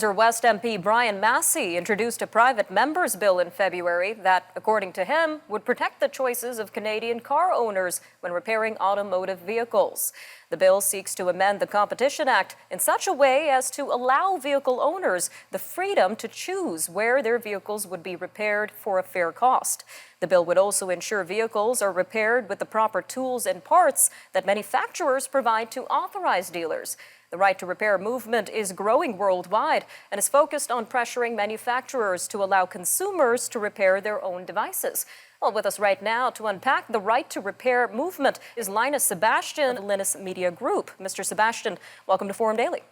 West MP Brian Massey introduced a private member's bill in February that, according to him, would protect the choices of Canadian car owners when repairing automotive vehicles. The bill seeks to amend the Competition Act in such a way as to allow vehicle owners the freedom to choose where their vehicles would be repaired for a fair cost. The bill would also ensure vehicles are repaired with the proper tools and parts that manufacturers provide to authorized dealers. The right to repair movement is growing worldwide and is focused on pressuring manufacturers to allow consumers to repair their own devices. Well, with us right now to unpack the right to repair movement is Linus Sebastian, Linus Media Group. Mr. Sebastian, welcome to Forum Daily.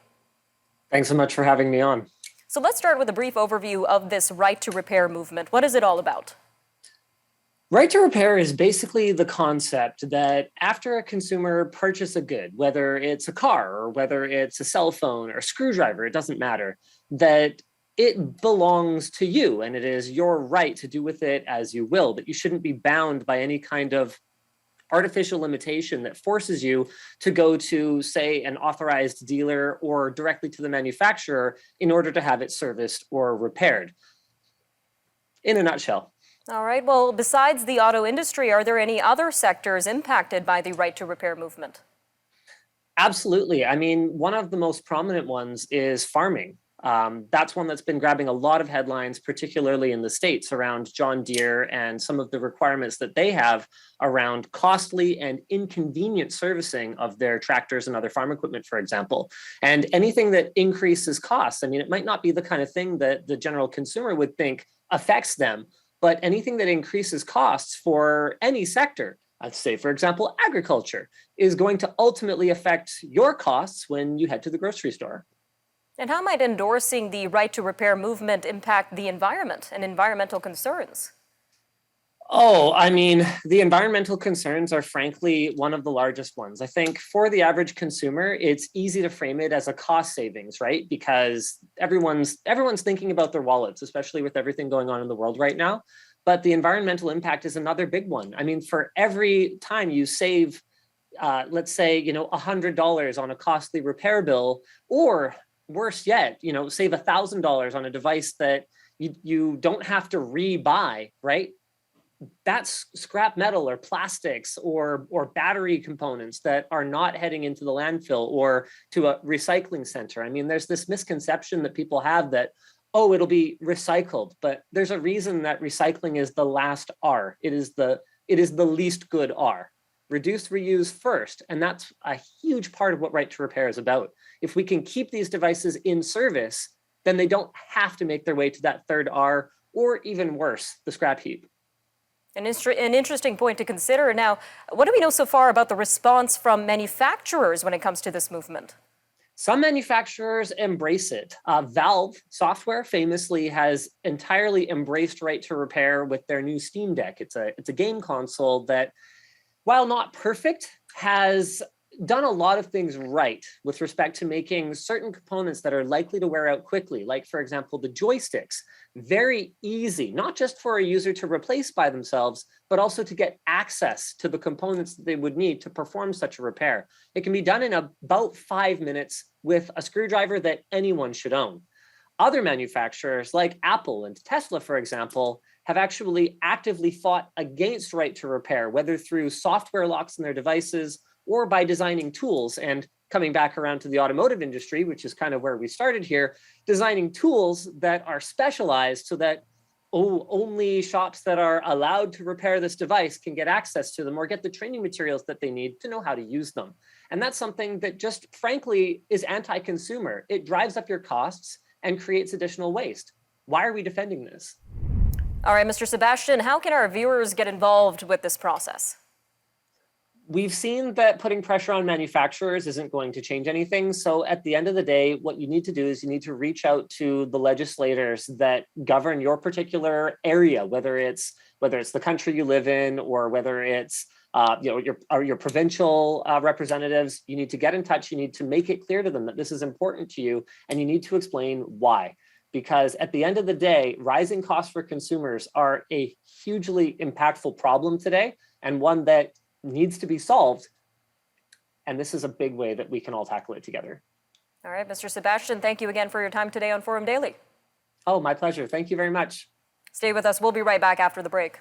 Thanks so much for having me on. So let's start with a brief overview of this right to repair movement. What is it all about? Right to repair is basically the concept that after a consumer purchases a good, whether it's a car or whether it's a cell phone or a screwdriver, it doesn't matter, that it belongs to you and it is your right to do with it as you will, that you shouldn't be bound by any kind of artificial limitation that forces you to go to, say, an authorized dealer or directly to the manufacturer in order to have it serviced or repaired. In a nutshell. All right. Well, besides the auto industry, are there any other sectors impacted by the right to repair movement? Absolutely. I mean, one of the most prominent ones is farming. That's one that's been grabbing a lot of headlines, particularly in the States, around John Deere and some of the requirements that they have around costly and inconvenient servicing of their tractors and other farm equipment, for example. And anything that increases costs, I mean, it might not be the kind of thing that the general consumer would think affects them, but anything that increases costs for any sector, let's say, for example, agriculture, is going to ultimately affect your costs when you head to the grocery store. And how might endorsing the right to repair movement impact the environment and environmental concerns? Oh, I mean, the environmental concerns are frankly one of the largest ones. I think for the average consumer, it's easy to frame it as a cost savings, right? Because everyone's thinking about their wallets, especially with everything going on in the world right now. But the environmental impact is another big one. I mean, for every time you save, let's say, $100 on a costly repair bill, or worse yet, save $1,000 on a device that you don't have to rebuy, right? That's scrap metal or plastics or battery components that are not heading into the landfill or to a recycling center. I mean, there's this misconception that people have that, oh, it'll be recycled, but there's a reason that recycling is the last R. It is the least good R. Reduce, reuse first, and that's a huge part of what right to repair is about. If we can keep these devices in service, then they don't have to make their way to that third R, or even worse, the scrap heap. An interesting point to consider. Now, what do we know so far about the response from manufacturers when it comes to this movement? Some manufacturers embrace it. Valve Software famously has entirely embraced right to repair with their new Steam Deck. It's a game console that, while not perfect, has done a lot of things right with respect to making certain components that are likely to wear out quickly, like, for example, the joysticks, very easy, not just for a user to replace by themselves, but also to get access to the components that they would need to perform such a repair. It can be done in about 5 minutes with a screwdriver that anyone should own. Other manufacturers like Apple and Tesla, for example, have actually actively fought against right to repair, whether through software locks in their devices or by designing tools. And coming back around to the automotive industry, which is kind of where we started here, designing tools that are specialized so that only shops that are allowed to repair this device can get access to them or get the training materials that they need to know how to use them. And that's something that just frankly is anti-consumer. It drives up your costs and creates additional waste. Why are we defending this? All right, Mr. Sebastian, how can our viewers get involved with this process? We've seen that putting pressure on manufacturers isn't going to change anything. So at the end of the day, what you need to do is you need to reach out to the legislators that govern your particular area, whether it's the country you live in or whether it's your provincial representatives. You need to get in touch. You need to make it clear to them that this is important to you, and you need to explain why. Because at the end of the day, rising costs for consumers are a hugely impactful problem today, and one that needs to be solved. And this is a big way that we can all tackle it together. All right, Mr. Sebastian, thank you again for your time today on Forum Daily. Oh, my pleasure. Thank you very much. Stay with us. We'll be right back after the break.